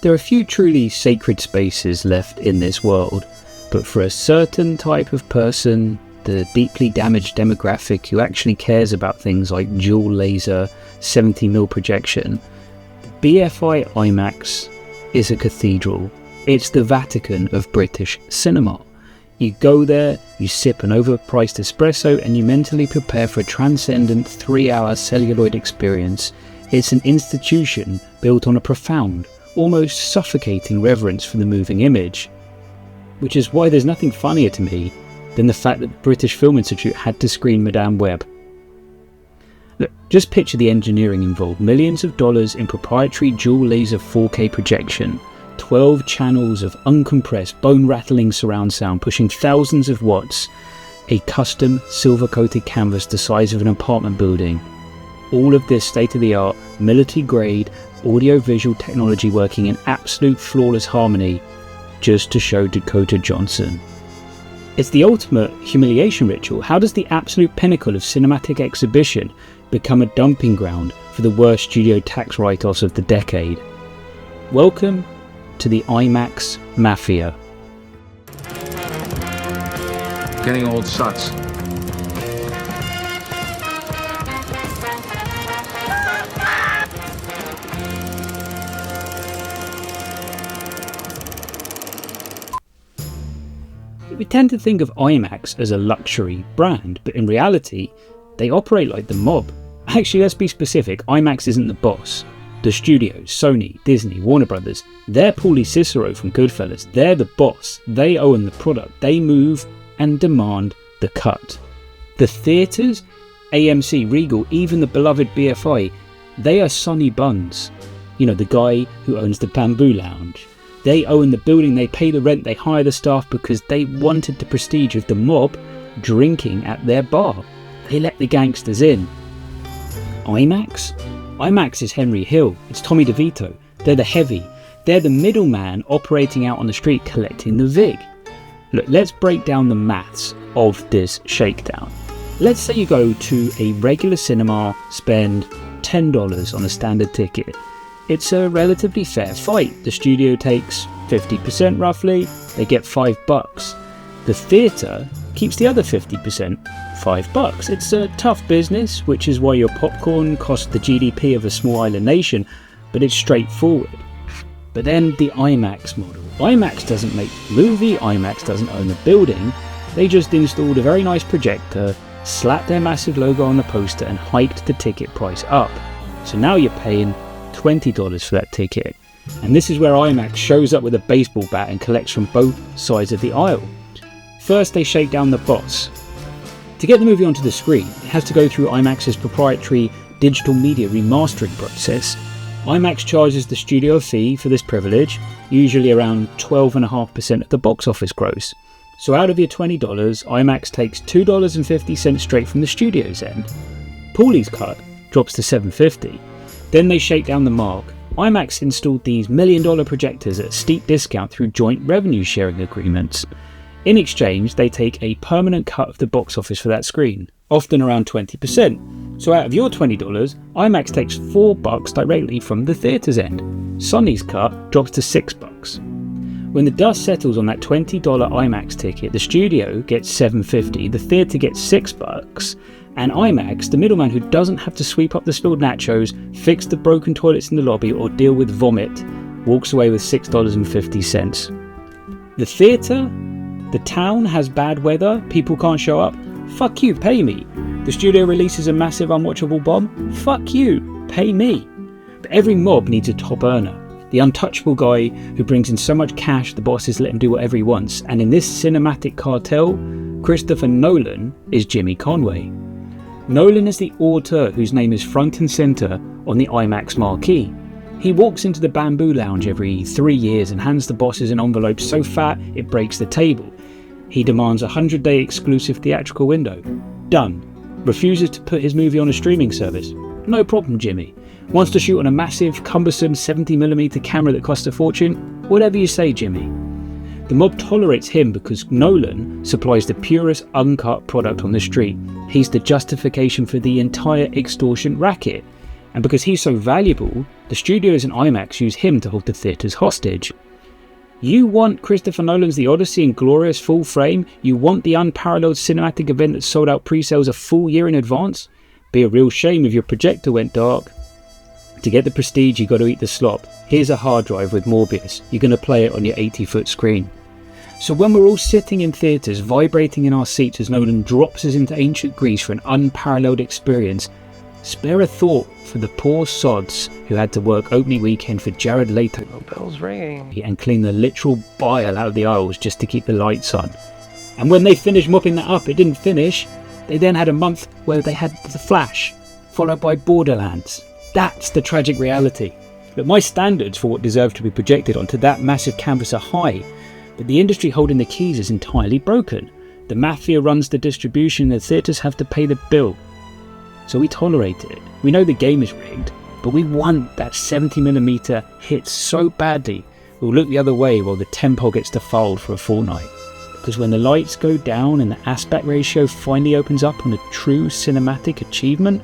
There are a few truly sacred spaces left in this world, but for a certain type of person, the deeply damaged demographic who actually cares about things like dual laser 70mm projection, BFI IMAX is a cathedral. It's the Vatican of British cinema. You go there, you sip an overpriced espresso, and you mentally prepare for a transcendent 3-hour celluloid experience. It's an institution built on a profound, almost suffocating reverence for the moving image. Which is why there's nothing funnier to me than the fact that the British Film Institute had to screen Madame Web. Look, just picture the engineering involved. Millions of dollars in proprietary dual laser 4K projection, 12 channels of uncompressed, bone-rattling surround sound pushing thousands of watts, a custom silver-coated canvas the size of an apartment building. All of this state-of-the-art, military-grade, audio-visual technology working in absolute flawless harmony just to show Dakota Johnson. It's the ultimate humiliation ritual. How does the absolute pinnacle of cinematic exhibition become a dumping ground for the worst studio tax write-offs of the decade? Welcome to the IMAX Mafia. Getting old sucks. We tend to think of IMAX as a luxury brand, but in reality, they operate like the mob. Actually, let's be specific, IMAX isn't the boss. The studios, Sony, Disney, Warner Brothers, they're Paulie Cicero from Goodfellas. They're the boss. They own the product. They move and demand the cut. The theatres, AMC, Regal, even the beloved BFI, they are Sonny Buns. You know, the guy who owns the Bamboo Lounge. They own the building, they pay the rent, they hire the staff because they wanted the prestige of the mob drinking at their bar. They let the gangsters in. IMAX? IMAX is Henry Hill, it's Tommy DeVito. They're the heavy. They're the middleman operating out on the street collecting the vig. Look, let's break down the maths of this shakedown. Let's say you go to a regular cinema, spend $10 on a standard ticket. It's a relatively fair fight. The studio takes 50% roughly, they get $5. The theatre keeps the other 50%, $5. It's a tough business, which is why your popcorn costs the GDP of a small island nation, but it's straightforward. But then the IMAX model. IMAX doesn't make the movie, IMAX doesn't own the building, they just installed a very nice projector, slapped their massive logo on the poster and hiked the ticket price up. So now you're paying $20 for that ticket. And this is where IMAX shows up with a baseball bat and collects from both sides of the aisle. First, they shake down the boss. To get the movie onto the screen, it has to go through IMAX's proprietary digital media remastering process. IMAX charges the studio a fee for this privilege, usually around 12.5% of the box office gross. So out of your $20, IMAX takes $2.50 straight from the studio's end. Paulie's cut drops to $7.50. Then they shake down the mark. IMAX installed these $1 million projectors at a steep discount through joint revenue sharing agreements. In exchange, they take a permanent cut of the box office for that screen, often around 20%. So out of your $20, IMAX takes $4 directly from the theatre's end. Sony's cut drops to $6. When the dust settles on that $20 IMAX ticket, the studio gets $7.50, the theatre gets $6, and IMAX, the middleman who doesn't have to sweep up the spilled nachos, fix the broken toilets in the lobby, or deal with vomit, walks away with $6.50. The theatre? The town has bad weather, people can't show up? Fuck you, pay me. The studio releases a massive unwatchable bomb? Fuck you, pay me. But every mob needs a top earner. The untouchable guy who brings in so much cash the bosses let him do whatever he wants. And in this cinematic cartel, Christopher Nolan is Jimmy Conway. Nolan is the auteur whose name is front and centre on the IMAX marquee. He walks into the Bamboo Lounge every 3 years and hands the bosses an envelope so fat it breaks the table. He demands a 100-day exclusive theatrical window. Done. Refuses to put his movie on a streaming service. No problem, Jimmy. Wants to shoot on a massive, cumbersome 70mm camera that costs a fortune? Whatever you say, Jimmy. The mob tolerates him because Nolan supplies the purest uncut product on the street. He's the justification for the entire extortion racket. And because he's so valuable, the studios and IMAX use him to hold the theatres hostage. You want Christopher Nolan's The Odyssey in glorious full frame? You want the unparalleled cinematic event that sold out pre-sales a full year in advance? Be a real shame if your projector went dark. To get the prestige, you got to eat the slop. Here's a hard drive with Morbius. You're going to play it on your 80-foot screen. So when we're all sitting in theatres, vibrating in our seats as Nolan drops us into ancient Greece for an unparalleled experience, spare a thought for the poor sods who had to work opening weekend for Jared Leto Bell's ringing. and clean the literal bile out of the aisles just to keep the lights on. And when they finished mopping that up, it didn't finish. They then had a month where they had The Flash, followed by Borderlands. That's the tragic reality. But my standards for what deserves to be projected onto that massive canvas are high, but the industry holding the keys is entirely broken. The Mafia runs the distribution and the theatres have to pay the bill. So we tolerate it. We know the game is rigged, but we want that 70mm hit so badly we'll look the other way while the tempo gets defiled for a fortnight. Because when the lights go down and the aspect ratio finally opens up on a true cinematic achievement,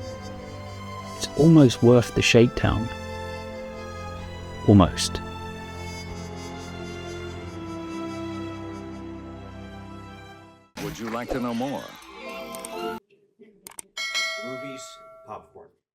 it's almost worth the shakedown. Almost. Would you like to know more?